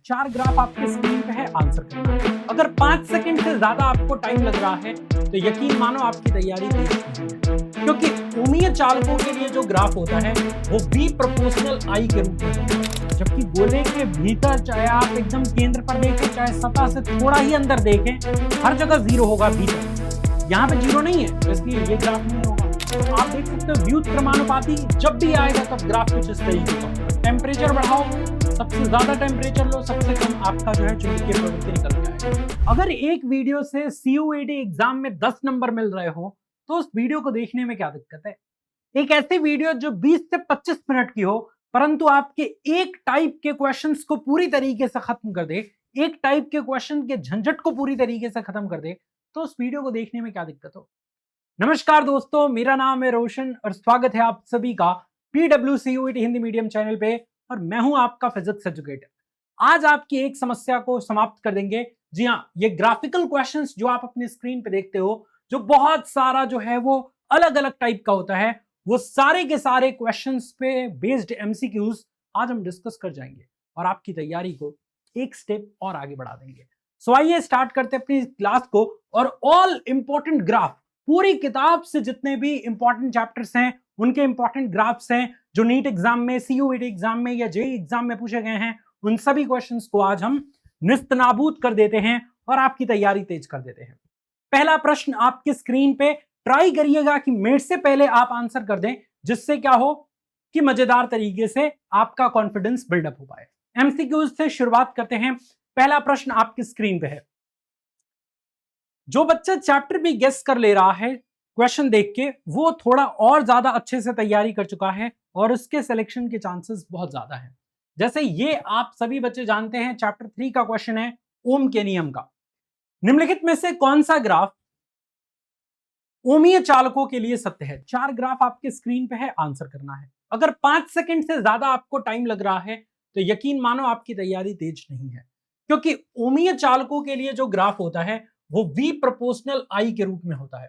चार ग्राफ आपके स्क्रीन पे है, आंसर करना है। अगर 5 सेकंड से ज्यादा आपको टाइम लग रहा है तो यकीन मानो आपकी तैयारी तेज नहीं है, क्योंकि कोणीय चालकों के लिए जो ग्राफ होता है वो बी प्रोपोर्शनल आई के रूप में होता है। जबकि गोले के भीतर चाहे आप एकदम केंद्र पर देखें चाहे सतह से थोड़ा ही अंदर देखें, हर जगह जीरो होगा भीतर। यहाँ पे जीरो नहीं है, इसलिए ये ग्राफ नहीं होगा। आप देख सकते हो व्युत क्रमानुपाती जब भी आएगा तब ग्राफ कुछ इस तरीके का। टेम्परेचर बढ़ाओ, सबसे ज्यादा टेम्परेचर लो, सबसे कम आपका जो है चुंबकीय प्रवृत्ति निकल जाएगा। अगर एक वीडियो से CUET एग्जाम में 10 नंबर मिल रहे हो तो उस वीडियो को देखने में क्या दिक्कत है। एक ऐसी वीडियो जो 20 से 25 मिनट की हो परंतु आपके एक टाइप के क्वेश्चंस को पूरी तरीके से खत्म कर दे, एक टाइप के क्वेश्चन के झंझट को पूरी तरीके से खत्म कर दे, तो उस वीडियो को देखने में क्या दिक्कत हो। नमस्कार दोस्तों, मेरा नाम है रोशन और स्वागत है आप सभी का PWCUET हिंदी मीडियम चैनल पे और मैं हूं आपका फिजिक्स एजुकेटर। आज आपकी एक समस्या को समाप्त कर देंगे। जी हाँ, ये ग्राफिकल क्वेश्चंस जो आप अपनी स्क्रीन पे देखते हो, जो बहुत सारा जो है वो अलग अलग टाइप का होता है, वो सारे के सारे क्वेश्चंस पे बेस्ड MCQs आज हम डिस्कस कर जाएंगे और आपकी तैयारी को एक स्टेप और आगे बढ़ा देंगे। सो आइए स्टार्ट करते हैं अपनी क्लास को। और ऑल इंपॉर्टेंट ग्राफ, पूरी किताब से जितने भी इंपॉर्टेंट चैप्टर्स हैं उनके इंपॉर्टेंट ग्राफ्स हैं जो नीट एग्जाम में, CUET एग्जाम में या JEE एग्जाम में पूछे गए हैं, उन सभी क्वेश्चंस को आज हम निस्तनाबूद कर देते हैं और आपकी तैयारी तेज कर देते हैं। पहला प्रश्न आपके स्क्रीन पे, ट्राई करिएगा कि मेरे से पहले आप आंसर कर दें, जिससे क्या हो कि मजेदार तरीके से आपका कॉन्फिडेंस बिल्डअप हो पाए। MCQs से शुरुआत करते हैं। पहला प्रश्न आपकी स्क्रीन पे है। जो बच्चा चैप्टर भी गेस कर ले रहा है क्वेश्चन देख के, वो थोड़ा और ज्यादा अच्छे से तैयारी कर चुका है और उसके सिलेक्शन के चांसेस बहुत ज्यादा हैं। जैसे ये आप सभी बच्चे जानते हैं, चैप्टर 3 का क्वेश्चन है ओम के नियम का। निम्नलिखित में से कौन सा ग्राफ ओमीय चालकों के लिए सत्य है। चार ग्राफ आपके स्क्रीन पे है, आंसर करना है। अगर 5 सेकंड से ज्यादा आपको टाइम लग रहा है तो यकीन मानो आपकी तैयारी तेज नहीं है, क्योंकि ओमीय चालकों के लिए जो ग्राफ होता है वो V प्रोपोर्शनल I के रूप में होता है।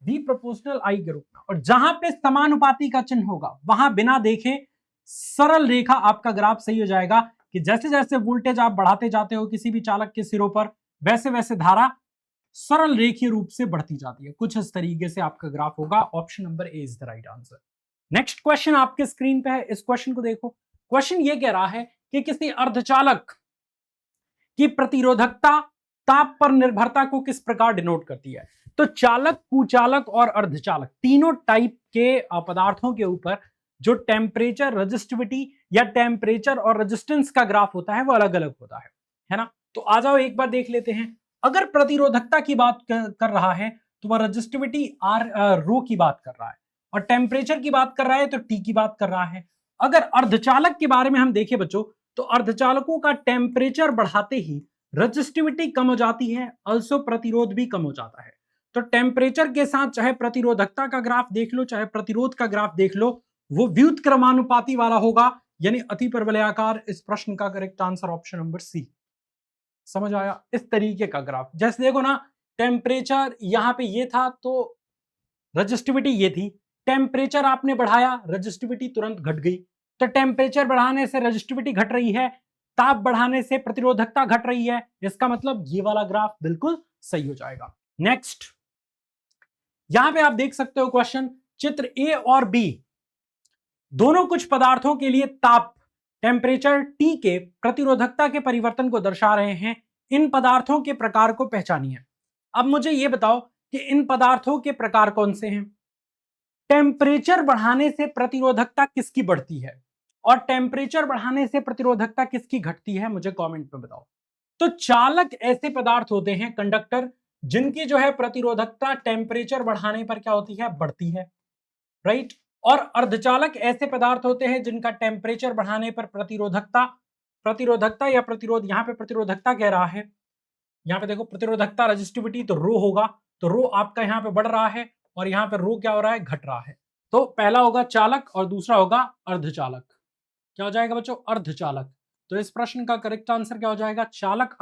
V प्रोपोर्शनल I के रूप में, और जहां पे समानुपाती का चिन्ह होगा वहां बिना देखे सरल रेखा आपका ग्राफ सही हो जाएगा कि जैसे जैसे वोल्टेज आप बढ़ाते जाते हो किसी भी चालक के सिरों पर, वैसे वैसे धारा सरल रेखीय रूप से बढ़ती जाती है। कुछ इस तरीके से आपका ग्राफ होगा। Option number A is the right answer. Next question आपके स्क्रीन पे है, इस क्वेश्चन को देखो। क्वेश्चन ये कह रहा है कि किसी अर्धचालक की प्रतिरोधकता ताप पर निर्भरता को किस प्रकार डिनोट करती है। तो चालक, कुचालक और अर्धचालक तीनों टाइप के पदार्थों के ऊपर जो टेम्परेचर, रेजिस्टिविटी या टेम्परेचर और रेजिस्टेंस का ग्राफ होता है वो अलग अलग होता है ना। तो आ जाओ एक बार देख लेते हैं। अगर प्रतिरोधकता की बात कर रहा है तो वह रेजिस्टिविटी रो की बात कर रहा है, और टेम्परेचर की बात कर रहा है तो टी की बात कर रहा है। अगर अर्धचालक के बारे में हम देखें बच्चों, तो अर्धचालकों का टेम्परेचर बढ़ाते ही रेजिस्टिविटी कम हो जाती है, अल्सो प्रतिरोध भी कम हो जाता है। तो टेम्परेचर के साथ चाहे प्रतिरोधकता का ग्राफ देख लो चाहे प्रतिरोध का ग्राफ देख लो, वो व्युत क्रमानुपाती वाला होगा, यानी अति परवलयाकार। इस प्रश्न का correct answer option number C. समझ आया? इस तरीके का ग्राफ, जैसे देखो ना, टेम्परेचर यहां पे ये था तो रेजिस्टिविटी ये थी, टेम्परेचर आपने बढ़ाया रेजिस्टिविटी तुरंत घट गई। तो टेम्परेचर बढ़ाने से रेजिस्टिविटी घट रही है, ताप बढ़ाने से प्रतिरोधकता घट रही है, इसका मतलब ये वाला ग्राफ बिल्कुल सही हो जाएगा। नेक्स्ट, यहां पे आप देख सकते हो क्वेश्चन, चित्र A और B दोनों कुछ पदार्थों के लिए ताप, टेम्परेचर T के प्रतिरोधकता के परिवर्तन को दर्शा रहे हैं। इन पदार्थों के प्रकार को पहचानिए। अब मुझे यह बताओ कि इन पदार्थों के प्रकार कौन से हैं। टेम्परेचर बढ़ाने से प्रतिरोधकता किसकी बढ़ती है और टेम्परेचर बढ़ाने से प्रतिरोधकता किसकी घटती है, मुझे कमेंट में बताओ। तो चालक ऐसे पदार्थ होते हैं, कंडक्टर, जिनकी जो है प्रतिरोधकता टेम्परेचर बढ़ाने पर क्या होती है, बढ़ती है, राइट। और अर्धचालक ऐसे पदार्थ होते हैं जिनका टेम्परेचर बढ़ाने पर प्रतिरोधकता या प्रतिरोध, यहां पे प्रतिरोधकता कह रहा है, यहां पे देखो प्रतिरोधकता रेजिस्टिविटी तो रो होगा, तो रो आपका यहां पे बढ़ रहा है और यहां पे रो क्या हो रहा है, घट रहा है। तो पहला होगा चालक और दूसरा होगा अर्धचालक। क्या हो जाएगा बच्चों, अर्धचालक। तो इस प्रश्न का करेक्ट आंसर क्या हो जाएगा, चालक,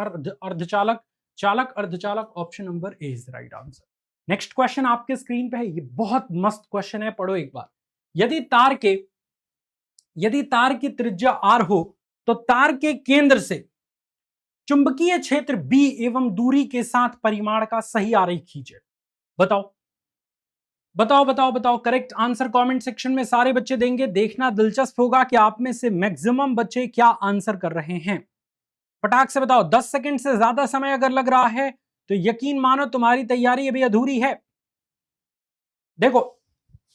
अर्धचालक, चालक, अर्धचालक। Option number A is the right answer. Next question आपके स्क्रीन पे है, ये बहुत मस्त क्वेश्चन है, पढ़ो एक बार। यदि तार की त्रिज्या r हो तो तार के केंद्र से चुंबकीय क्षेत्र बी एवं दूरी के साथ परिमाण का सही आरेख खींचे। बताओ बताओ बताओ बताओ। करेक्ट आंसर कमेंट सेक्शन में सारे बच्चे देंगे। देखना दिलचस्प होगा कि आप में से मैक्सिमम बच्चे क्या आंसर कर रहे हैं। फटाक से बताओ। 10 सेकंड से ज्यादा समय अगर लग रहा है तो यकीन मानो तुम्हारी तैयारी अभी अधूरी है। देखो,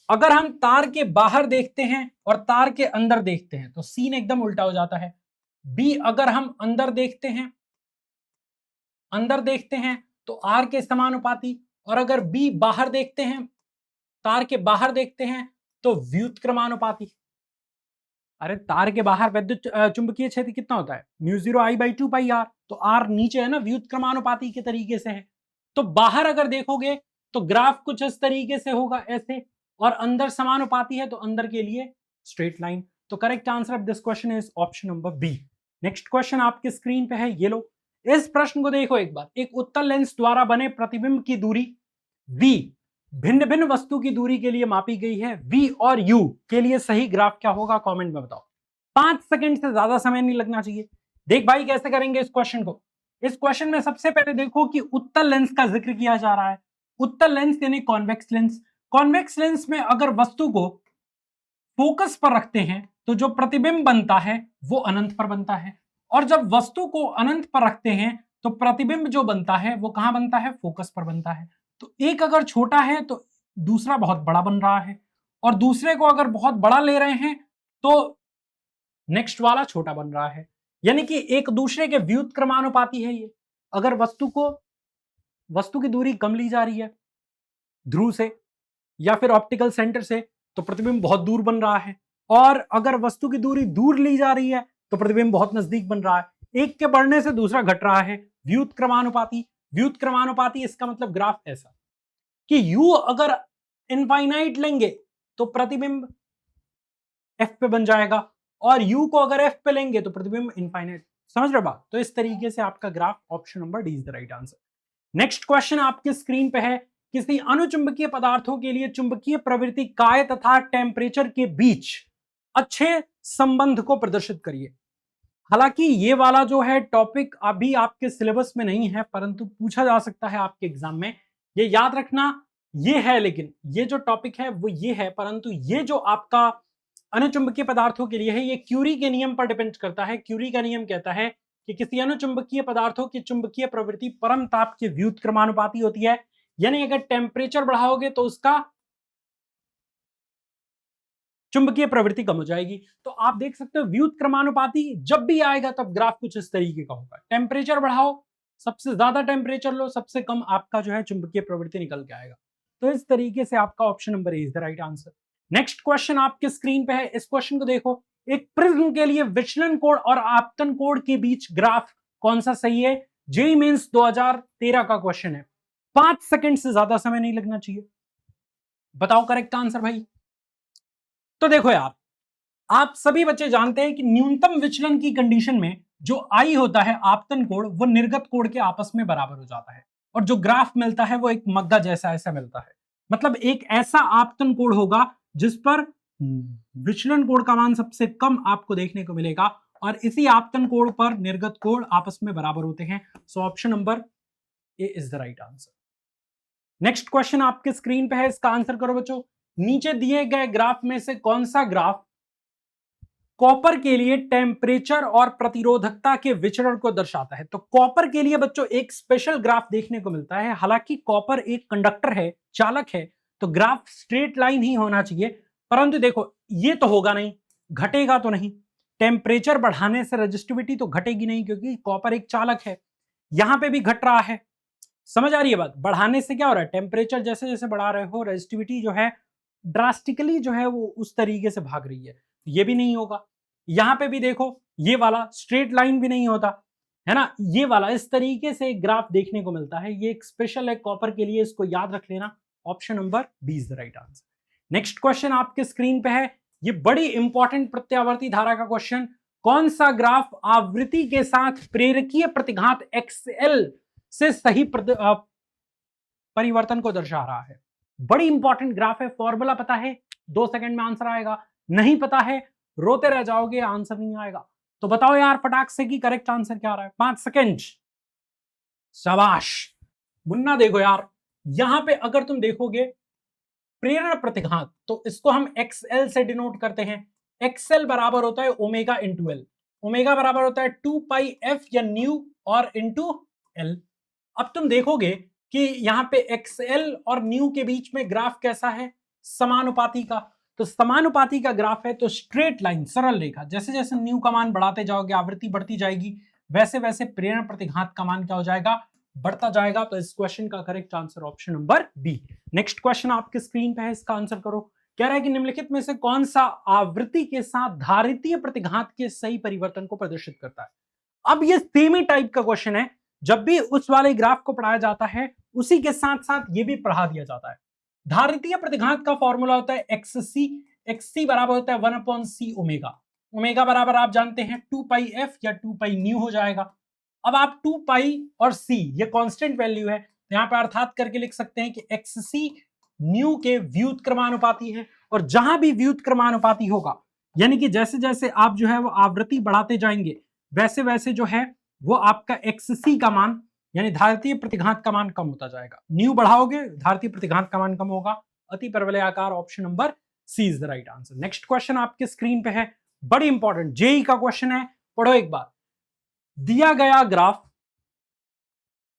अगर हम तार के बाहर देखते हैं और तार के अंदर देखते हैं तो सीन एकदम उल्टा हो जाता है। बी अगर हम अंदर देखते हैं तो आर के समानुपाती, और अगर बी बाहर देखते हैं, तार के बाहर देखते हैं तो व्युत्क्रमानुपाती। अरे तार के बाहर विद्युत चुंबकीय क्षेत्र कितना होता है? μ0I/2 pi are. तो आर नीचे है ना, व्युत्क्रमानुपाती के तरीके से है। तो बाहर अगर देखोगे तो ग्राफ कुछ इस तरीके से होगा, ऐसे, और अंदर समानुपाती है तो अंदर के लिए स्ट्रेट लाइन। तो correct answer of this question is option number B. Next question आपके स्क्रीन पे है, ये लो। इस प्रश्न को देखो एक बार। एक उत्तल लेंस द्वारा बने प्रतिबिंब की दूरी v भिन्न भिन्न वस्तु की दूरी के लिए मापी गई है। v और u के लिए सही ग्राफ क्या होगा? कमेंट में बताओ। 5 सेकंड से ज्यादा समय नहीं लगना चाहिए। देख भाई कैसे करेंगे इस क्वेश्चन को। इस क्वेश्चन में सबसे पहले देखो कि उत्तल लेंस का जिक्र किया जा रहा है। उत्तल लेंस यानी कॉन्वेक्स लेंस। कॉन्वेक्स लेंस में अगर वस्तु को फोकस पर रखते हैं तो जो प्रतिबिंब बनता है वो अनंत पर बनता है, और जब वस्तु को अनंत पर रखते हैं तो प्रतिबिंब जो बनता है वो कहां बनता है? फोकस पर बनता है। तो एक अगर छोटा है तो दूसरा बहुत बड़ा बन रहा है, और दूसरे को अगर बहुत बड़ा ले रहे हैं तो नेक्स्ट वाला छोटा बन रहा है। यानी कि एक दूसरे के व्युत्क्रमानुपाती है ये। अगर वस्तु की दूरी कम ली जा रही है ध्रुव से या फिर ऑप्टिकल सेंटर से तो प्रतिबिंब बहुत दूर बन रहा है, और अगर वस्तु की दूरी दूर ली जा रही है तो प्रतिबिंब बहुत नजदीक बन रहा है। एक के बढ़ने से दूसरा घट रहा है, व्युत्क्रमानुपाती। व्युत्क्रमानुपाती इसका मतलब ग्राफ ऐसा कि u अगर इनफाइनाइट लेंगे तो प्रतिबिंब f पे बन जाएगा, और u को अगर f पे लेंगे तो प्रतिबिंब इनफाइनाइट। समझ रहे बात? तो इस तरीके से आपका graph option number D is the right answer. Next question आपके स्क्रीन पे है, किसी अनुचुंबकीय पदार्थों के लिए चुंबकीय प्रवृत्ति काय तथा टेम्परेचर के बीच अच्छे संबंध को प्रदर्शित करिए। हालांकि ये वाला जो है टॉपिक अभी आपके सिलेबस में नहीं है, परंतु पूछा जा सकता है आपके एग्जाम में। ये याद रखना, ये है, लेकिन ये जो टॉपिक है वो ये है, परंतु ये जो आपका अनुचुंबकीय पदार्थों के लिए है ये क्यूरी के नियम पर डिपेंड करता है। क्यूरी का नियम कहता है कि किसी अनुचुंबकीय पदार्थों की चुंबकीय प्रवृत्ति परम ताप के व्युत्क्रमानुपाती होती है। यानी अगर टेम्परेचर बढ़ाओगे तो उसका चुंबकीय प्रवृत्ति कम हो जाएगी। तो आप देख सकते हो व्युत्क्रमानुपाती जब भी आएगा तब ग्राफ कुछ इस तरीके का होगा। टेम्परेचर बढ़ाओ, सबसे ज्यादा टेम्परेचर लो, सबसे कम आपका जो है चुंबकीय प्रवृत्ति निकल के आएगा। तो इस तरीके से आपका option number A is the right answer. Next question आपके स्क्रीन पे है। इस क्वेश्चन को देखो। एक प्रिज्म के लिए विचलन कोण और आपतन कोण के बीच ग्राफ कौन सा सही है? जेईई मेंस 2013 का क्वेश्चन है। 5 सेकंड से ज्यादा समय नहीं लगना चाहिए। बताओ करेक्ट आंसर भाई। तो देखो यार, आप सभी बच्चे जानते हैं कि न्यूनतम विचलन की कंडीशन में जो आई होता है आपतन कोण, वो निर्गत कोण के आपस में बराबर हो जाता है, और जो ग्राफ मिलता है वो एक मग्गा जैसा ऐसा मिलता है। मतलब एक ऐसा आपतन कोण होगा जिस पर विचलन कोण का मान सबसे कम आपको देखने को मिलेगा, और इसी आपतन कोण पर निर्गत कोण आपस में बराबर होते हैं। सो option number A is the right answer. Next question आपके स्क्रीन पे है, इसका आंसर करो बच्चों। नीचे दिए गए ग्राफ में से कौन सा ग्राफ कॉपर के लिए टेम्परेचर और प्रतिरोधकता के विचरण को दर्शाता है? तो कॉपर के लिए बच्चों एक स्पेशल ग्राफ देखने को मिलता है। हालांकि कॉपर एक कंडक्टर है, चालक है, तो ग्राफ स्ट्रेट लाइन ही होना चाहिए, परंतु देखो ये तो होगा नहीं, घटेगा तो नहीं। टेम्परेचर बढ़ाने से रेजिस्टिविटी तो घटेगी नहीं, क्योंकि कॉपर एक चालक है। यहां पे भी घट रहा है। समझ आ रही है बात? बढ़ाने से क्या हो रहा है? टेम्परेचर जैसे जैसे बढ़ा रहे हो रेजिस्टिविटी जो है ड्रास्टिकली जो है वो उस तरीके से भाग रही है। ये भी नहीं होगा। यहां पे भी देखो, ये वाला स्ट्रेट लाइन भी नहीं होता है ना, ये वाला इस तरीके से एक ग्राफ देखने को मिलता है। ये एक स्पेशल है कॉपर के लिए, इसको याद रख लेना। Option number B is the right answer. Next question आपके स्क्रीन पे है, ये बड़ी इंपॉर्टेंट प्रत्यावर्ती धारा का क्वेश्चन। कौन सा ग्राफ आवृत्ति के साथ प्रेरकीय प्रतिघात XL से सही परिवर्तन को दर्शा रहा है? बड़ी इंपॉर्टेंट ग्राफ है। फॉर्मूला पता है, 2 सेकंड में आंसर आएगा। नहीं पता है, रोते रह जाओगे, आंसर नहीं आएगा। तो बताओ यार फटाक से कि करेक्ट आंसर क्या आ रहा है। 5 सेकेंड। शाबाश मुन्ना। देखो यार यहां पे अगर तुम देखोगे प्रेरण प्रतिघात, तो इसको हम एक्सएल से डिनोट करते हैं। एक्सएल बराबर होता है ओमेगा इंटू एल। ओमेगा बराबर होता है 2 पाई एफ या न्यू और इंटू एल। अब तुम देखोगे कि यहां पे एक्सएल और न्यू के बीच में ग्राफ कैसा है, समानुपाती का। तो समानुपाती का ग्राफ है तो स्ट्रेट लाइन, सरल रेखा। जैसे जैसे न्यू का मान बढ़ाते जाओगे, आवृत्ति बढ़ती जाएगी, वैसे वैसे प्रेरण प्रतिघात का मान क्या हो जाएगा, बढ़ता जाएगा। तो इस क्वेश्चन का correct answer option number B. Next question आपके स्क्रीन पे है, इसका आंसर करो। कह रहा है कि निम्नलिखित में से कौन सा आवृत्ति के साथ धारितीय प्रतिघात के सही परिवर्तन को प्रदर्शित करता है। अब ये सेम ही टाइप का क्वेश्चन है, जब भी उस वाले ग्राफ को पढ़ाया जाता है उसी के साथ साथ ये भी पढ़ा दिया जाता है। धारितीय प्रतिघात का फॉर्मूला होता है एक्ससी। एक्ससी बराबर होता है 1/c ओमेगा। ओमेगा बराबर आप जानते हैं 2 पाई एफ या 2 पाई न्यू हो जाएगा। अब आप 2 पाई और c ये कांस्टेंट वैल्यू है, यहां पे अर्थात करके लिख सकते हैं कि एक्ससी न्यू के व्युत्क्रमानुपाती है। और जहां भी व्युत्क्रमानुपाती होगा, यानी कि जैसे जैसे आप जो है वो आवृत्ति बढ़ाते जाएंगे, वैसे वैसे जो है वो आपका एक्ससी का मान यानी धारितीय प्रतिघात का मान कम होता जाएगा। न्यू बढ़ाओगे धारितीय प्रतिघात का मान कम होगा। अति परवलय आकार option number C is the right answer. Next question आपके स्क्रीन पे है, बड़ी इंपॉर्टेंट जेई का क्वेश्चन है, पढ़ो एक बार। दिया गया ग्राफ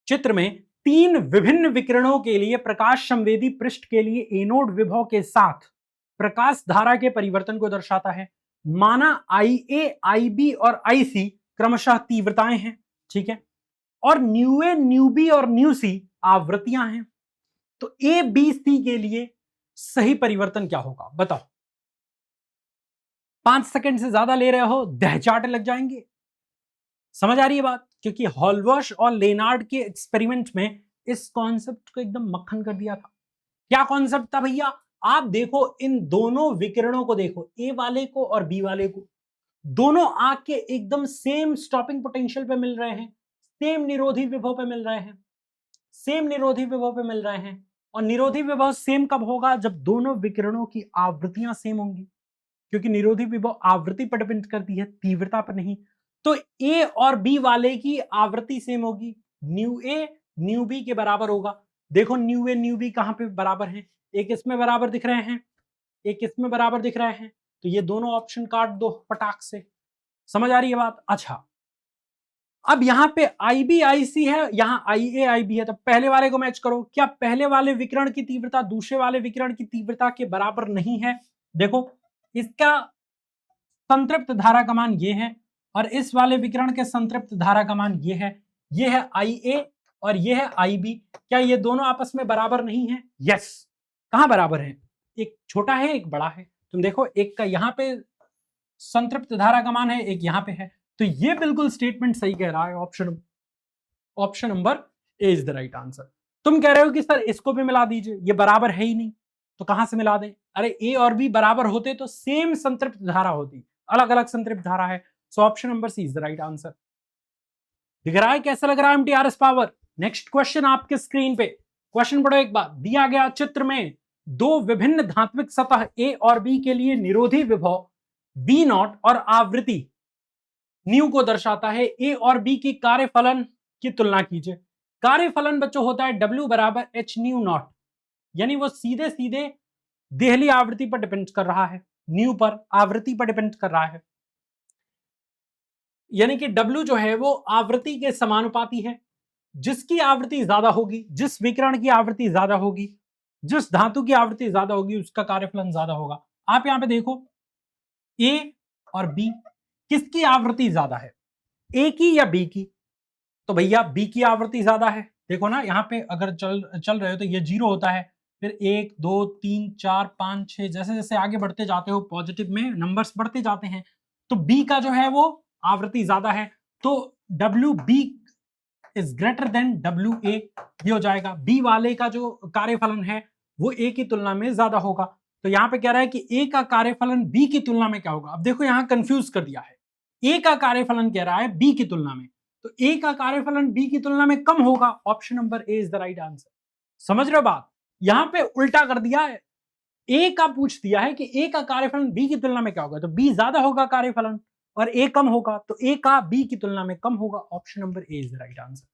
चित्र में 3 विभिन्न विकिरणों के लिए प्रकाश संवेदी पृष्ठ के लिए एनोड विभव के साथ प्रकाश धारा के परिवर्तन को दर्शाता है। माना IA, IB और IC क्रमशः तीव्रताएं हैं, ठीक है, और न्यू ए, न्यू बी और न्यू सी आवृत्तियां हैं। तो ए बी सी के लिए सही परिवर्तन क्या होगा बताओ। 5 सेकंड से ज्यादा ले रहे हो, दहचाटे लग जाएंगे। समझ आ रही है बात, क्योंकि हॉलवर्श और लेनार्ड के एक्सपेरिमेंट में इस कॉन्सेप्ट को एकदम मक्खन कर दिया था। क्या कॉन्सेप्ट था भैया, आप देखो इन दोनों विकिरणों को, देखो ए वाले को और बी वाले को, दोनों आग के एकदम सेम स्टॉपिंग पोटेंशियल पे मिल रहे हैं, सेम निरोधी विभव पे मिल रहे हैं, सेम निरोधी विभव पे मिल रहे हैं। और निरोधी विभव सेम कब होगा, जब दोनों विकिरणों की आवृत्तियां सेम होंगी, क्योंकि निरोधी विभव आवृत्ति पर डिपेंड करती है, तीव्रता पर नहीं। तो ए और बी वाले की आवृत्ति सेम होगी, न्यू ए न्यू बी के बराबर होगा। देखो न्यू ए न्यू बी कहां पे बराबर है, एक इसमें बराबर दिख रहे हैं, एक इसमें बराबर दिख रहे हैं, तो ये दोनों ऑप्शन काट दो पटाख से। समझ आ रही है बात। अच्छा अब यहां पे IB IC है, यहां IA IB है, तो पहले वाले को मैच करो। क्या पहले वाले विकिरण की तीव्रता दूसरे वाले विकिरण की तीव्रता के बराबर नहीं है। देखो इसका संतृप्त धारा का मान ये है और इस वाले विकिरण के संतृप्त धारा का मान ये है IA और ये है IB। क्या ये दोनों आपस में बराबर नहीं है। यस, कहां बराबर है, एक छोटा है एक बड़ा है। तुम देखो एक का यहां पे संतृप्त धारा का मान है, एक यहां पे है, तो ये बिल्कुल स्टेटमेंट सही कह रहा है। Option number A is the right answer. तुम कह रहे हो कि सर इसको भी मिला दीजिए, ये बराबर है ही नहीं, तो कहां से मिला दें। अरे ए और बी बराबर होते तो सेम संतृप्त धारा होती, अलग अलग संतृप्त धारा है। So option number C is the right answer. दिख रहा है कैसा लग रहा है MTRS पावर। नेक्स्ट क्वेश्चन आपके स्क्रीन पे, क्वेश्चन पढ़ो एक बार। दिया गया चित्र में दो विभिन्न धात्विक सतह ए और बी के लिए निरोधी विभव V0 और आवृत्ति न्यू को दर्शाता है। ए और बी की कार्यफलन की तुलना कीजिए। कार्यफलन बच्चों होता है W बराबर H न्यू नॉट, यानी वो सीधे सीधे देहली आवृत्ति पर डिपेंड कर रहा है, न्यू पर आवृत्ति पर डिपेंड कर रहा है। यानी कि W जो है वो आवृत्ति के समानुपाती है। जिसकी आवृत्ति ज्यादा होगी, जिस विकिरण की आवृत्ति ज्यादा होगी, जिस धातु की आवृत्ति ज्यादा होगी, उसका कार्यफलन ज्यादा होगा। आप यहां पे देखो A और B किसकी आवृत्ति ज्यादा है, A की या B की। तो भैया B की आवृत्ति ज्यादा है। देखो ना यहाँ पे अगर चल रहे हो तो ये 0 होता है, फिर 1 2 3 4 5 6 जैसे जैसे आगे बढ़ते जाते हो पॉजिटिव में नंबर्स बढ़ते जाते हैं, तो B का जो है वो आवृत्ति ज्यादा है, तो WB is greater than WA ये हो जाएगा। B वाले का जो कार्यफलन है वो A की तुलना में ज्यादा होगा। तो यहां पे कह रहा है कि A का कार्यफलन B की तुलना में क्या होगा। अब देखो यहां कंफ्यूज कर दिया है, A का कार्यफलन कह रहा है B की तुलना में, तो A का कार्यफलन B की तुलना में कम होगा। Option number A is the right answer. समझ रहे हो बात, यहां पे उल्टा कर दिया है। A का पूछ दिया है कि A का कार्यफलन B की तुलना में क्या होगा, तो B ज्यादा होगा कार्यफलन, और ए कम होगा तो ए का बी की तुलना में कम होगा। Option number A is the right answer.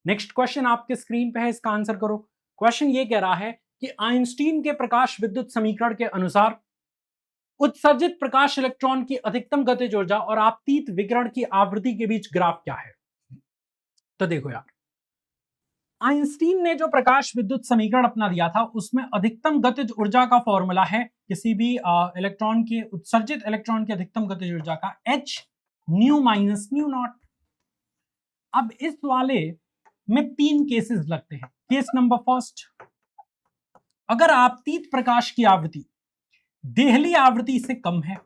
Next question आपके स्क्रीन पे है, इसका आंसर करो। क्वेश्चन ये कह रहा है कि आइंस्टीन के प्रकाश विद्युत समीकरण के अनुसार उत्सर्जित प्रकाश इलेक्ट्रॉन की अधिकतम गतिज ऊर्जा और आपतित विकिरण की आवृत्ति के बीच ग्राफ क्या है। तो देखो यार, आइंस्टीन ने जो प्रकाश विद्युत समीकरण अपना दिया था उसमें अधिकतम गतिज ऊर्जा का फॉर्मूला है किसी भी इलेक्ट्रॉन के, उत्सर्जित इलेक्ट्रॉन की अधिकतम गतिज ऊर्जा का, h new minus new not. अब इस वाले में 3 केसेस लगते हैं। केस नंबर फर्स्ट, अगर आपतित प्रकाश की आवृत्ति देहली आवृत्ति से कम है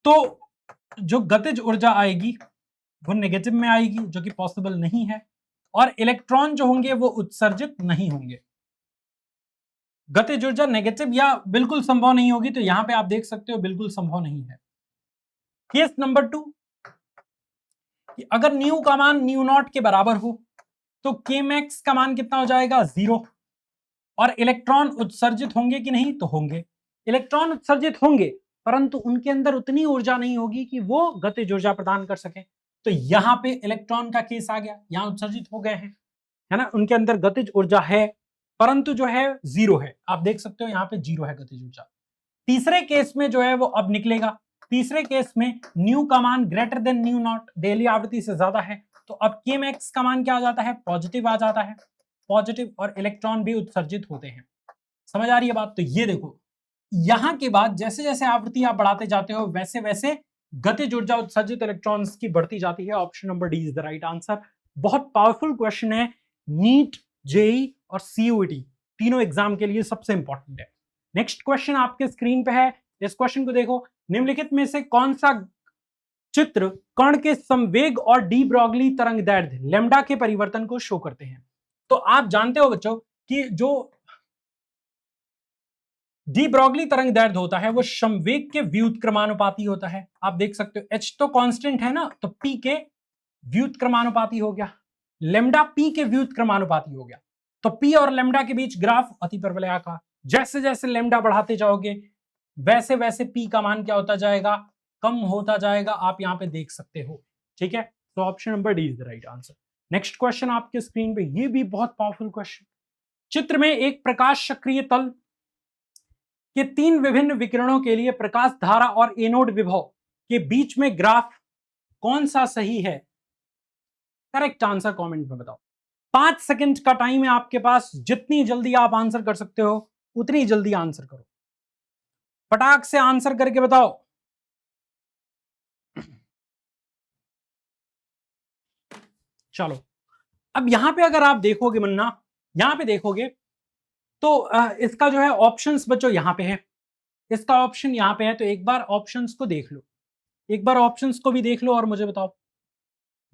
तो जो गतिज ऊर्जा आएगी वो नेगेटिव में आएगी, जो कि पॉसिबल नहीं है, और इलेक्ट्रॉन जो होंगे वो उत्सर्जित नहीं होंगे। गतिज ऊर्जा नेगेटिव या बिल्कुल संभव नहीं होगी, तो यहां पे आप देख सकते हो बिल्कुल संभव नहीं है। केस नंबर 2, अगर न्यू का मान न्यू नॉट के बराबर हो तो के मैक्स का मान कितना हो जाएगा, 0। और इलेक्ट्रॉन उत्सर्जित होंगे कि नहीं, तो होंगे। इलेक्ट्रॉन उत्सर्जित होंगे परंतु उनके अंदर उतनी ऊर्जा नहीं होगी कि वो गतिज ऊर्जा प्रदान कर सके। तो यहां पे इलेक्ट्रॉन का केस आ गया, यहां उत्सर्जित हो गए हैं, है ना, उनके अंदर गतिज ऊर्जा है परंतु जो है 0 है। आप देख सकते हो यहां पे 0 है गतिज ऊर्जा। तीसरे केस में जो है वो अब निकलेगा। तीसरे केस में न्यू का मान greater than new not, daily आवृत्ति से ज्यादा है, तो अब के मैक्स का मान क्या आ जाता है, पॉजिटिव आ जाता है, पॉजिटिव, और इलेक्ट्रॉन भी उत्सर्जित होते हैं। समझ आ रही है बात। तो ये देखो, यहां के बाद जैसे जैसे आवृत्ति आप बढ़ाते जाते हो वैसे वैसे गतिज ऊर्जा उत्सर्जित इलेक्ट्रॉन्स की बढ़ती जाती है। Option number D is the right answer. बहुत पावरफुल क्वेश्चन है, नीट, जेई और सीयूईटी तीनों एग्जाम के लिए सबसे इंपॉर्टेंट है। नेक्स्ट क्वेश्चन आपके स्क्रीन पे है, इस क्वेश्चन को देखो। निम्नलिखित में से कौन सा चित्र कण के संवेग और डी ब्रॉगली तरंग दैर्ध्य लैम्डा के परिवर्तन को शो करते हैं। तो आप जानते हो बच्चों कि जो डी ब्रॉगली तरंग दैर्ध्य होता है वो संवेग के व्युत्क्रमानुपाती होता है। आप देख सकते हो h तो कांस्टेंट है ना, तो p के व्युत्क्रमानुपाती हो गया, लैम्डा p के व्युत्क्रमानुपाती हो गया। तो p और लैम्डा के बीच ग्राफ अतिपरवलयाकार, जैसे जैसे लैम्डा बढ़ाते जाओगे वैसे वैसे p का मान क्या होता जाएगा, कम होता जाएगा। आप यहां पे देख सकते हो, ठीक है। तो option number D is the right answer. Next question आपके स्क्रीन पे, ये भी बहुत पावरफुल क्वेश्चन। चित्र में एक प्रकाश सक्रिय तल के 3 विभिन्न विकिरणों के लिए प्रकाश धारा और एनोड विभव के बीच में ग्राफ कौन सा सही है। करेक्ट आंसर कमेंट में बताओ। 5 सेकंड का टाइम है आपके पास, जितनी जल्दी आप आंसर कर सकते हो उतनी जल्दी आंसर करो, फटाक से आंसर करके बताओ। चलो, अब यहां पे अगर आप देखोगे मुन्ना, यहां पे देखोगे तो इसका जो है ऑप्शंस बच्चों यहां पे है, इसका ऑप्शन यहां पे है। तो एक बार ऑप्शंस को देख लो, एक बार ऑप्शंस को भी देख लो और मुझे बताओ।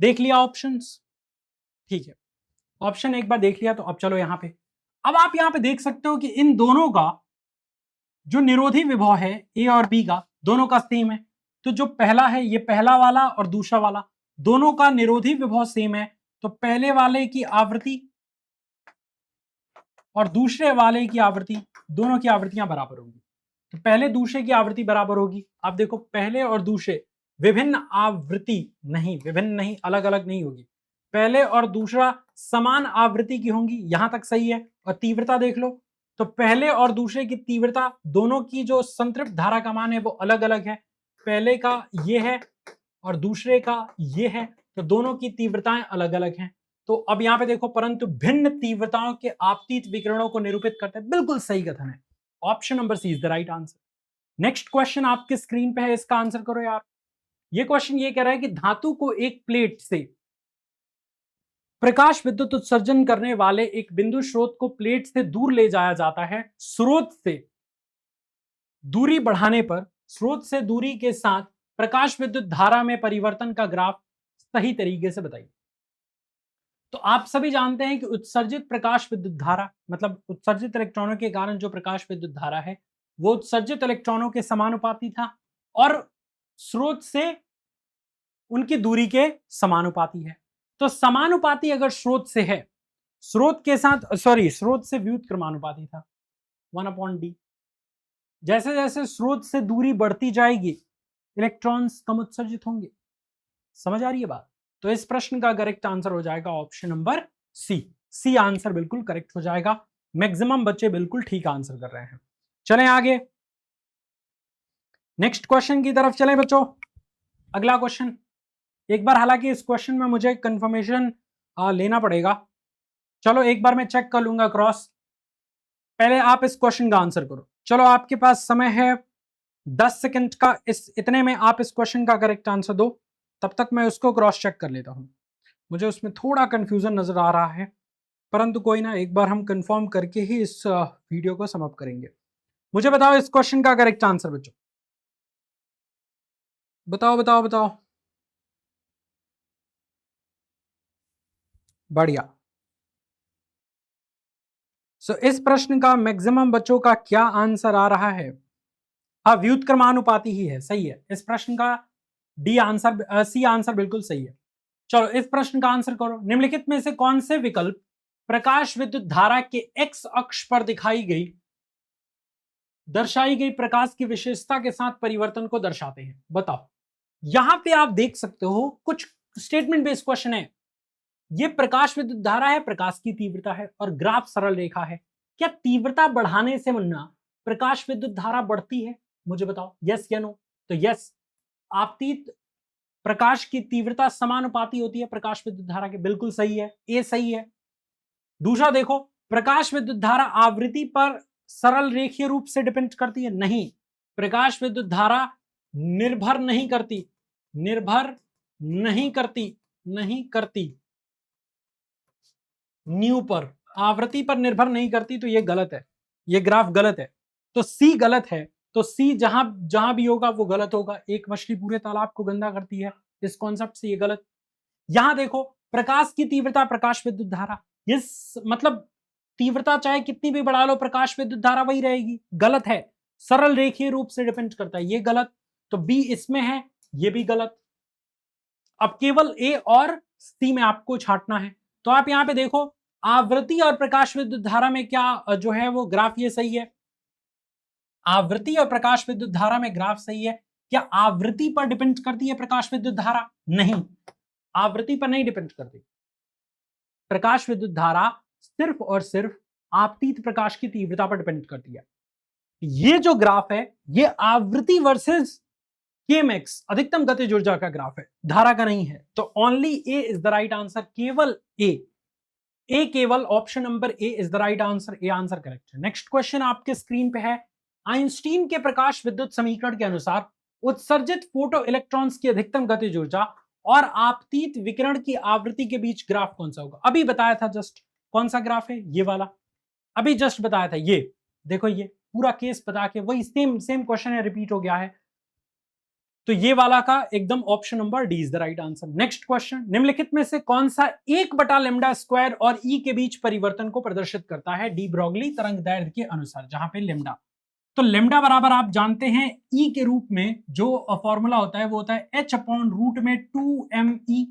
देख लिया ऑप्शंस, ठीक है, ऑप्शन एक बार देख लिया। तो अब चलो यहां पे, अब आप यहां पे देख सकते हो कि इन दोनों का जो निरोधी विभव है ए और बी का, दोनों का सेम है। तो जो पहला है, ये पहला वाला और दूसरा वाला, दोनों का निरोधी विभव सेम है। तो पहले वाले की आवृत्ति और दूसरे वाले की आवृत्ति, दोनों की आवृत्तियां बराबर होंगी। तो पहले दूसरे की आवृत्ति बराबर होगी। आप देखो, पहले और दूसरे विभिन्न आवृत्ति नहीं, विभिन्न नहीं, अलग अलग नहीं होगी, पहले और दूसरा समान आवृत्ति की होंगी, यहां तक सही है। और तीव्रता देख लो, तो पहले और दूसरे की तीव्रता, दोनों की जो संतृप्त धारा का मान है वो अलग अलग है। पहले का ये है और दूसरे का ये है, तो दोनों की तीव्रताएं अलग अलग हैं। तो अब यहां पे देखो, परंतु भिन्न तीव्रताओं के आपतित विकिरणों को निरूपित करते हैं, बिल्कुल सही कथन है। Option number C is the right answer. Next question आपके स्क्रीन पे है, इसका आंसर करो यार। ये क्वेश्चन ये कह रहा है कि धातु को एक प्लेट से प्रकाश विद्युत उत्सर्जन करने वाले एक बिंदु स्रोत को प्लेट से दूर ले जाया जाता है। स्रोत से दूरी बढ़ाने पर स्रोत से दूरी के साथ प्रकाश विद्युत धारा में परिवर्तन का ग्राफ सही तरीके से बताइए। तो आप सभी जानते हैं कि उत्सर्जित प्रकाश विद्युत धारा, मतलब उत्सर्जित इलेक्ट्रॉनों के कारण जो प्रकाश विद्युत धारा है वो उत्सर्जित इलेक्ट्रॉनों के समानुपाती था और स्रोत से उनकी दूरी के समानुपाती है। तो समानुपाती अगर स्रोत से है, स्रोत के साथ, सॉरी, स्रोत से व्युत्क्रमानुपाती था 1/d। जैसे जैसे स्रोत से दूरी बढ़ती जाएगी इलेक्ट्रॉन्स कम उत्सर्जित होंगे। समझ आ रही है बात? तो इस प्रश्न का करेक्ट आंसर हो जाएगा ऑप्शन नंबर सी आंसर बिल्कुल करेक्ट हो जाएगा। मैक्सिमम बच्चे बिल्कुल ठीक आंसर कर रहे हैं। चलें आगे, नेक्स्ट क्वेश्चन की तरफ चलें बच्चों। अगला क्वेश्चन, एक बार हालांकि इस क्वेश्चन में मुझे कंफर्मेशन लेना पड़ेगा। चलो एक बार मैं चेक कर लूंगा क्रॉस, पहले आप इस क्वेश्चन का आंसर करो। चलो आपके पास समय है 10 सेकंड का, इस इतने में आप इस क्वेश्चन का करेक्ट आंसर दो, तब तक मैं उसको क्रॉस चेक कर लेता हूं। मुझे उसमें थोड़ा कंफ्यूजन नजर आ रहा है, परंतु कोई ना, एक बार हम कंफर्म करके ही इस वीडियो को समाप्त करेंगे। मुझे बताओ इस क्वेश्चन का करेक्ट आंसर बच्चों, बताओ बताओ बताओ। बढ़िया। सो इस प्रश्न का मैक्सिमम बच्चों का क्या आंसर आ रहा है? हाँ, व्युत्क्रमानुपाती ही है, सही है। इस प्रश्न का डी आंसर, सी आंसर बिल्कुल सही है। चलो इस प्रश्न का आंसर करो। निम्नलिखित में से कौन से विकल्प प्रकाश विद्युत धारा के एक्स अक्ष पर दर्शाई गई प्रकाश की विशेषता के साथ परिवर्तन को दर्शाते हैं? बताओ। यहां पे आप देख सकते हो कुछ स्टेटमेंट बेस्ड क्वेश्चन है। ये प्रकाश विद्युत धारा है, प्रकाश की तीव्रता है और ग्राफ सरल रेखा है। क्या तीव्रता बढ़ाने से मुन्ना प्रकाश विद्युत धारा बढ़ती है? मुझे बताओ, यस या नो। तो यस, आपतित प्रकाश की तीव्रता समानुपाती होती है प्रकाश विद्युत धारा के, बिल्कुल सही है, ए सही है। दूसरा देखो, प्रकाश विद्युत धारा आवृत्ति पर सरल रेखीय रूप से डिपेंड करती है? नहीं, प्रकाश विद्युत धारा निर्भर नहीं करती, निर्भर नहीं करती, नहीं करती न्यू पर, आवृत्ति पर निर्भर नहीं करती। तो ये गलत है, ये ग्राफ गलत है, तो सी गलत है। तो सी जहां जहां भी होगा वो गलत होगा। एक मछली पूरे तालाब को गंदा करती है, इस कॉन्सेप्ट से ये गलत। यहां देखो, प्रकाश की तीव्रता प्रकाश विद्युत धारा, ये मतलब तीव्रता चाहे कितनी भी बढ़ा लो प्रकाश विद्युत धारा वही रहेगी, गलत है। सरल रेखीय रूप से डिपेंड करता है, ये गलत। तो बी इसमें है, ये भी गलत। अब केवल ए और सी में आपको छांटना है। तो आप यहां पे देखो, आवृत्ति और प्रकाश विद्युत धारा में क्या जो है वो ग्राफ ये सही है। आवृत्ति और प्रकाश विद्युत धारा में ग्राफ सही है। क्या आवृत्ति पर डिपेंड करती है प्रकाश विद्युत धारा? नहीं, आवृत्ति पर नहीं डिपेंड करती। प्रकाश विद्युत धारा सिर्फ और सिर्फ आपतित प्रकाश की तीव्रता पर डिपेंड करती है। ये जो ग्राफ है ये आवृत्ति वर्सेस केएमएक्स, अधिकतम गतिज ऊर्जा का ग्राफ है, धारा का नहीं है। तो only A is the right answer, केवल ए केवल option number A is the right answer, A answer correct है। नेक्स्ट क्वेश्चन आपके स्क्रीन पे है, आइंस्टीन के प्रकाश विद्युत समीकरण के अनुसार उत्सर्जित फोटो इलेक्ट्रॉन्स की अधिकतम गतिज ऊर्जा और आपतित विकिरण की आवृत्ति के बीच ग्राफ कौन सा होगा? अभी बताया था जस्ट, कौन सा ग्राफ है? ये वाला, अभी जस्ट बताया था। ये देखो, ये पूरा केस बता के वही सेम सेम क्वेश्चन है, रिपीट हो गया है। तो ये वाला का एकदम option number D is the right answer. Next question, निम्नलिखित में से कौन सा 1/λ² और ई के बीच परिवर्तन को प्रदर्शित करता है डी ब्रोगली तरंग दैर्ध्य के अनुसार? जहां पे लेमडा, तो लेमडा बराबर आप जानते हैं ई के रूप में जो फॉर्मूला होता है वो होता है h/रूट में 2me।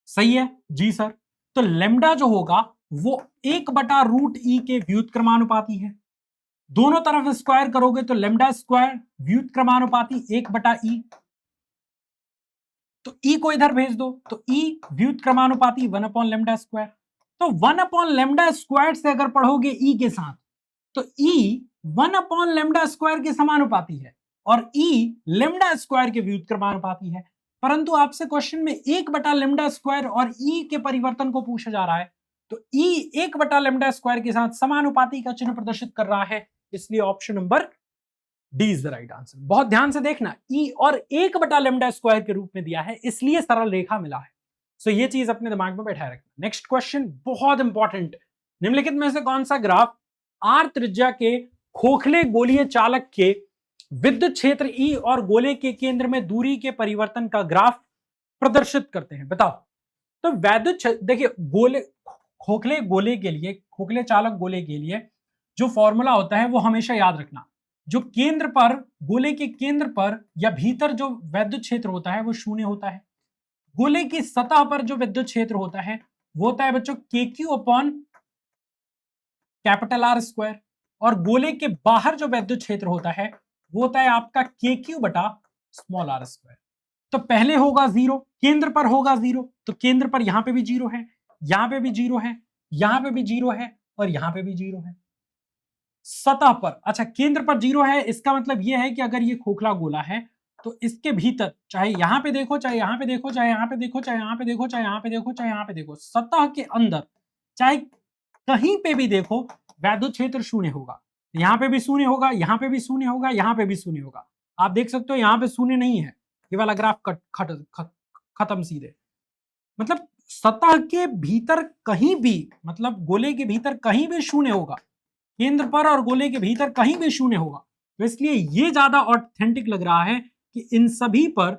सही है जी सर। तो लेमडा जो होगा वो 1/√e के व्युत्क्रमानुपाती है। दोनों तरफ स्क्वायर करोगे तो लेमडा स्क्वायर व्युत्क्रमानुपाती 1/e। तो e को इधर भेज दो तो e व्युत्क्रमानुपाती 1/λ²। तो 1/λ² से अगर पढ़ोगे e के साथ तो e 1/λ² के समानुपाती है और e λ² के व्युत्क्रमानुपाती है। परंतु आपसे क्वेश्चन में 1/λ² और e के परिवर्तन को पूछा जा रहा है, तो e 1/λ² के साथ समानुपाती का चिन्ह प्रदर्शित कर रहा है, इसलिए option number D is the right answer. बहुत ध्यान से देखना, ई और 1/λ² के रूप में दिया है इसलिए सरल रेखा मिला है। सो ये चीज अपने दिमाग में बैठाए रखना। नेक्स्ट क्वेश्चन बहुत इंपॉर्टेंट, निम्नलिखित में से कौन सा ग्राफ आर त्रिज्या के खोखले गोलीय चालक के विद्युत क्षेत्र ई और गोले के केंद्र में दूरी के परिवर्तन का ग्राफ प्रदर्शित करते हैं? बताओ। तो वैद्युत, देखिए गोले, खोखले गोले के लिए, खोखले चालक गोले के लिए जो फॉर्मूला होता है वो हमेशा याद रखना। जो केंद्र पर, गोले के केंद्र पर या भीतर जो वैद्युत क्षेत्र होता है वो शून्य होता है। गोले की सतह पर जो विद्युत क्षेत्र होता है वो होता है बच्चों KQ/R²। और गोले के बाहर जो वैद्युत क्षेत्र होता है वो होता है आपका के क्यू बटा स्मॉल आर स्क्वायर। तो पहले होगा 0, केंद्र पर होगा 0, तो केंद्र पर यहां पे भी 0 है, यहां पे भी 0 है, यहां पे भी 0 है और यहां पे भी 0 है। सतह पर, अच्छा केंद्र पर 0 है, इसका मतलब यह है कि अगर ये खोखला गोला है तो इसके भीतर, चाहे यहां पे देखो, चाहे यहां पे देखो, चाहे यहां पे देखो, चाहे यहां पे देखो, चाहे यहां पे देखो, चाहे यहां पे देखो, सतह के अंदर चाहे कहीं पे भी देखो, वैद्युत क्षेत्र शून्य होगा। यहां पे भी शून्य होगा, यहां पे भी शून्य होगा, यहां पे भी शून्य होगा। आप देख सकते हो यहां पे शून्य नहीं है, ये वाला ग्राफ खत्म सीधे। मतलब सतह के भीतर कहीं भी, मतलब गोले के भीतर कहीं भी शून्य होगा, केंद्र पर और गोले के भीतर कहीं भी शून्य होगा। तो इसलिए ये ज्यादा ऑथेंटिक लग रहा है कि इन सभी पर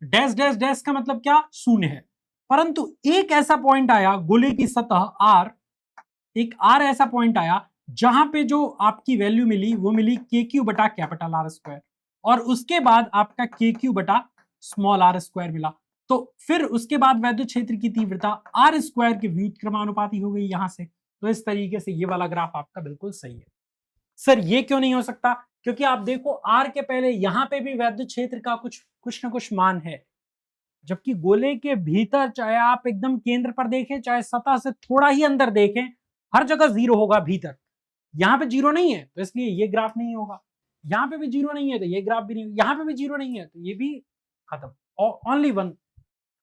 डैश डैश डैश का मतलब क्या, शून्य है। परंतु एक ऐसा पॉइंट आया गोले की सतह आर, एक आर ऐसा पॉइंट आया जहां पे जो आपकी वैल्यू मिली वो मिली के क्यू बटा कैपिटल आर स्क्वायर, और उसके बाद आपका के क्यू बटा स्मॉल आर स्क्वायर मिला। तो फिर उसके बाद वैद्युत क्षेत्र की तीव्रता आर स्क्वायर के व्युत्क्रमानुपाती हो गई यहां से। तो इस तरीके से ये वाला ग्राफ आपका बिल्कुल सही है। सर ये क्यों नहीं हो सकता, क्योंकि आप देखो आर के पहले यहां पे भी वैद्युत क्षेत्र का कुछ ना कुछ मान है, जबकि गोले के भीतर चाहे आप एकदम केंद्र पर देखें चाहे सतह से थोड़ा ही अंदर देखें, हर जगह 0 होगा भीतर। यहां पे 0 नहीं है तो इसलिए ये ग्राफ नहीं होगा, यहां पे भी 0 नहीं है तो ये ग्राफ भी नहीं, यहां पे भी 0 नहीं है तो ये भी खत्म, ओनली वन।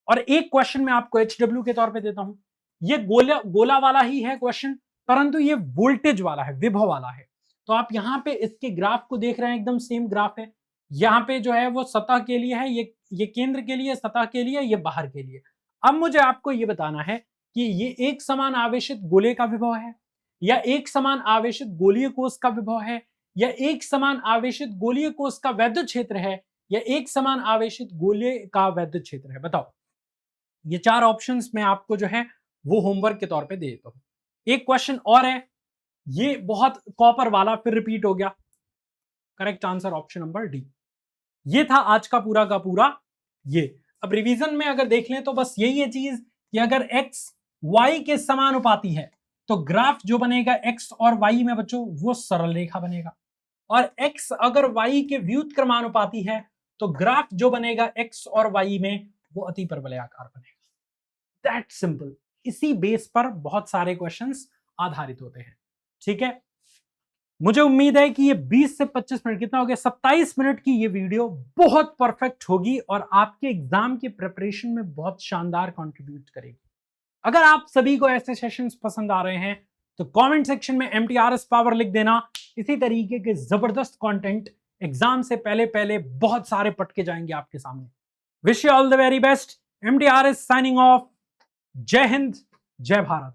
और एक क्वेश्चन मैं आपको HW के तौर पे देता हूं, ये गोला गोला वाला ही है क्वेश्चन, परंतु ये वोल्टेज वाला है, विभव वाला है। तो आप यहां पे इसके ग्राफ को देख रहे हैं, एकदम सेम ग्राफ है। यहां पे जो है वो सतह के लिए है, ये केंद्र के लिए, सतह के लिए, ये बाहर के लिए। अब मुझे आपको ये बताना है कि ये एक समान आवेशित गोले का विभव है, या एक समान आवेशित गोलीय कोष का विभव है, या एक समान आवेशित गोलीय कोष का वैद्युत क्षेत्र है, या एक समान आवेशित गोले का वैद्युत क्षेत्र है, बताओ। ये 4 ऑप्शंस मैं आपको जो है वो होमवर्क के तौर पे दे देता हूं। एक क्वेश्चन और है, ये बहुत कॉपर वाला, फिर रिपीट हो गया। Correct answer option number D. ये था आज का पूरा ये। अब रिवीजन में अगर देख लें तो बस यही है चीज कि अगर x y के समानुपाती है तो ग्राफ जो बनेगा x और y में बच्चों वो सरल रेखा बनेगा, और x अगर y के व्युत्क्रमानुपाती है तो ग्राफ जो बनेगा x और y में वो अति परवलयाकार बनेगा। That simple. इसी बेस पर बहुत सारे क्वेश्चंस आधारित होते हैं। ठीक है, मुझे उम्मीद है कि ये 20 से 25 मिनट, कितना हो गया, 27 मिनट की ये वीडियो बहुत परफेक्ट होगी और आपके एग्जाम के प्रिपरेशन में बहुत शानदार कंट्रीब्यूट करेगी। अगर आप सभी को ऐसे सेशंस पसंद आ रहे हैं तो कमेंट सेक्शन में MTRS पावर लिख देना। इसी तरीके के जबरदस्त कंटेंट एग्जाम से पहले पहले बहुत सारे पटके जाएंगे आपके सामने। Wish you all the very best. MTRS signing off. जय हिंद, जय भारत।